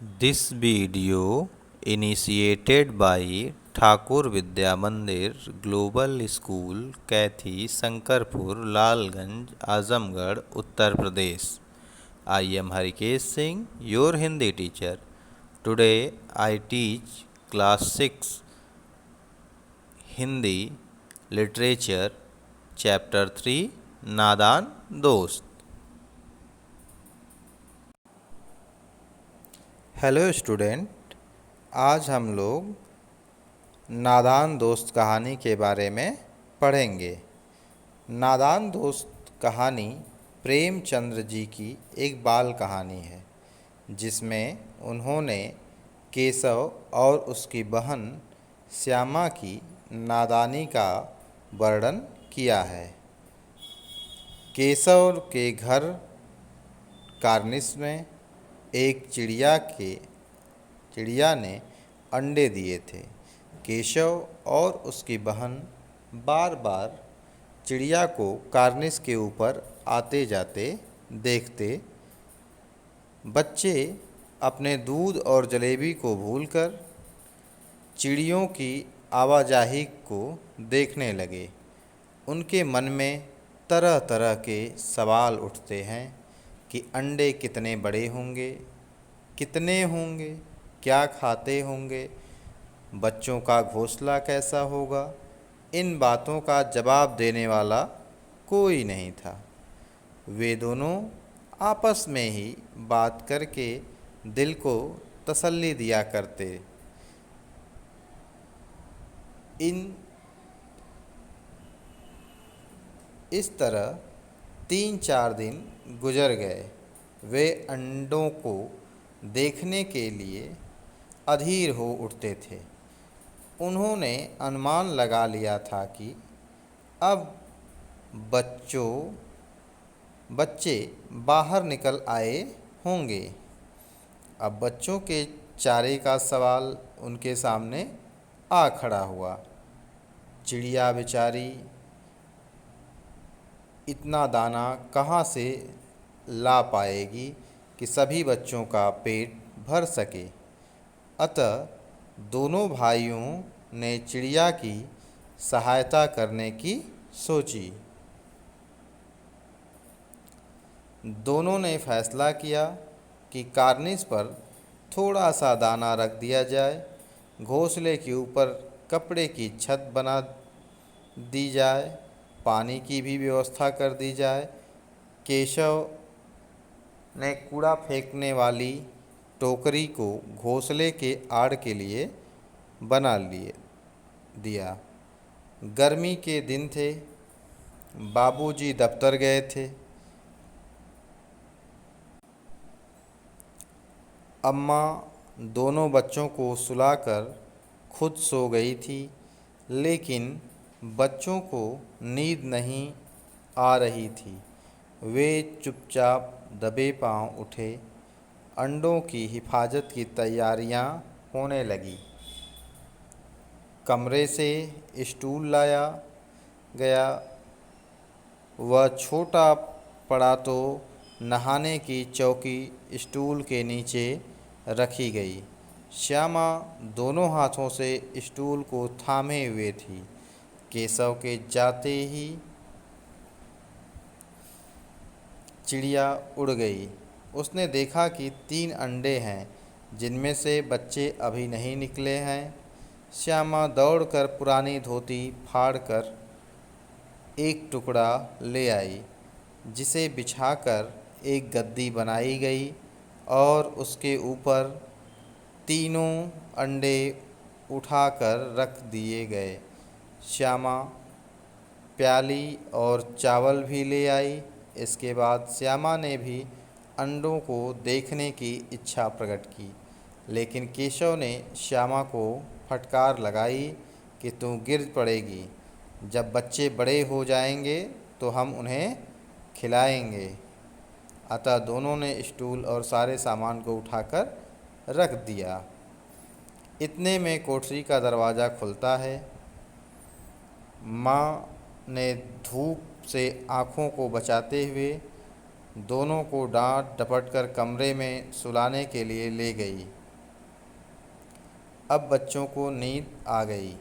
This video initiated by Thakur Vidya Mandir Global School Kaithi Shankarpur Lalganj Azamgarh Uttar Pradesh. I am Harikesh Singh, your Hindi teacher. Today I teach class 6 Hindi literature chapter 3 नादान दोस्त। Hello student, आज हम लोग नादान दोस्त कहानी के बारे में पढ़ेंगे। नादान दोस्त कहानी प्रेमचंद्र जी की एक बाल कहानी है, जिसमें उन्होंने केशव और उसकी बहन श्यामा की नादानी का वर्णन किया है। केशव के घर कार्निस में एक चिड़िया ने अंडे दिए थे। केशव और उसकी बहन बार बार चिड़िया को कार्निस के ऊपर आते जाते देखते। बच्चे अपने दूध और जलेबी को भूलकर चिड़ियों की आवाजाही को देखने लगे। उनके मन में तरह तरह के सवाल उठते हैं कि अंडे कितने बड़े होंगे, कितने होंगे, क्या खाते होंगे, बच्चों का घोंसला कैसा होगा। इन बातों का जवाब देने वाला कोई नहीं था। वे दोनों आपस में ही बात करके दिल को तसल्ली दिया करते। इस तरह 3-4 दिन गुजर गए। वे अंडों को देखने के लिए अधीर हो उठते थे। उन्होंने अनुमान लगा लिया था कि अब बच्चे बाहर निकल आए होंगे। अब बच्चों के चारे का सवाल उनके सामने आ खड़ा हुआ। चिड़िया बेचारी इतना दाना कहाँ से ला पाएगी कि सभी बच्चों का पेट भर सके। अतः दोनों भाइयों ने चिड़िया की सहायता करने की सोची। दोनों ने फैसला किया कि कार्निस पर थोड़ा सा दाना रख दिया जाए, घोंसले के ऊपर कपड़े की छत बना दी जाए, पानी की भी व्यवस्था कर दी जाए। केशव ने कूड़ा फेंकने वाली टोकरी को घोंसले के आड़ के लिए बना दिया। गर्मी के दिन थे। बाबूजी दफ्तर गए थे। अम्मा दोनों बच्चों को सुलाकर खुद सो गई थी, लेकिन बच्चों को नींद नहीं आ रही थी। वे चुपचाप दबे पांव उठे। अंडों की हिफाजत की तैयारियां होने लगी। कमरे से स्टूल लाया गया। वह छोटा पड़ा तो नहाने की चौकी स्टूल के नीचे रखी गई। श्यामा दोनों हाथों से स्टूल को थामे हुए थी। केशव के जाते ही चिड़िया उड़ गई। उसने देखा कि 3 अंडे हैं, जिनमें से बच्चे अभी नहीं निकले हैं। श्यामा दौड़कर पुरानी धोती फाड़कर एक टुकड़ा ले आई, जिसे बिछाकर एक गद्दी बनाई गई और उसके ऊपर तीनों अंडे उठाकर रख दिए गए। श्यामा प्याली और चावल भी ले आई। इसके बाद श्यामा ने भी अंडों को देखने की इच्छा प्रकट की, लेकिन केशव ने श्यामा को फटकार लगाई कि तू गिर पड़ेगी। जब बच्चे बड़े हो जाएंगे तो हम उन्हें खिलाएंगे। अतः दोनों ने स्टूल और सारे सामान को उठाकर रख दिया। इतने में कोठरी का दरवाज़ा खुलता है। माँ ने धूप से आँखों को बचाते हुए दोनों को डांट डपट कर कमरे में सुलाने के लिए ले गई। अब बच्चों को नींद आ गई।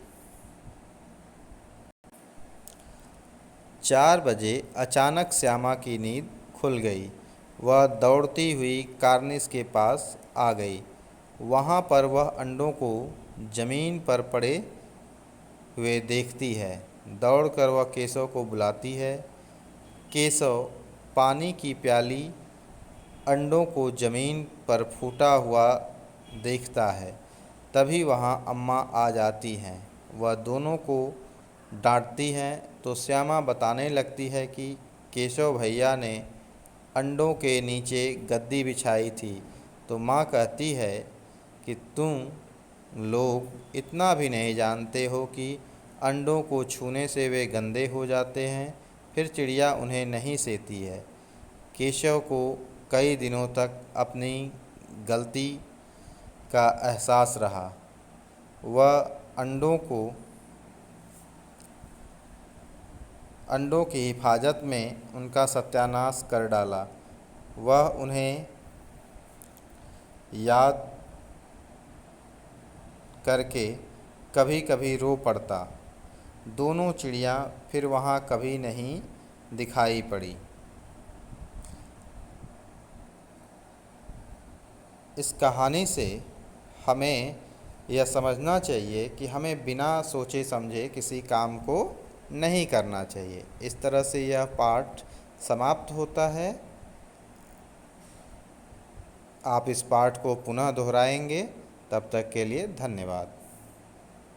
4 बजे अचानक श्यामा की नींद खुल गई। वह दौड़ती हुई कार्निस के पास आ गई। वहाँ पर वह अंडों को जमीन पर पड़े हुए देखती है। दौड़कर वह केशव को बुलाती है। केशव पानी की प्याली अंडों को जमीन पर फूटा हुआ देखता है। तभी वहाँ अम्मा आ जाती हैं। वह दोनों को डांटती हैं तो श्यामा बताने लगती है कि केशव भैया ने अंडों के नीचे गद्दी बिछाई थी। तो माँ कहती है कि तुम लोग इतना भी नहीं जानते हो कि अंडों को छूने से वे गंदे हो जाते हैं। फिर चिड़िया उन्हें नहीं सेती है। केशव को कई दिनों तक अपनी गलती का एहसास रहा। वह अंडों की हिफाजत में उनका सत्यानाश कर डाला। वह उन्हें याद करके कभी कभी रो पड़ता। दोनों चिड़िया फिर वहाँ कभी नहीं दिखाई पड़ी। इस कहानी से हमें यह समझना चाहिए कि हमें बिना सोचे समझे किसी काम को नहीं करना चाहिए। इस तरह से यह पाठ समाप्त होता है। आप इस पाठ को पुनः दोहराएंगे। तब तक के लिए धन्यवाद।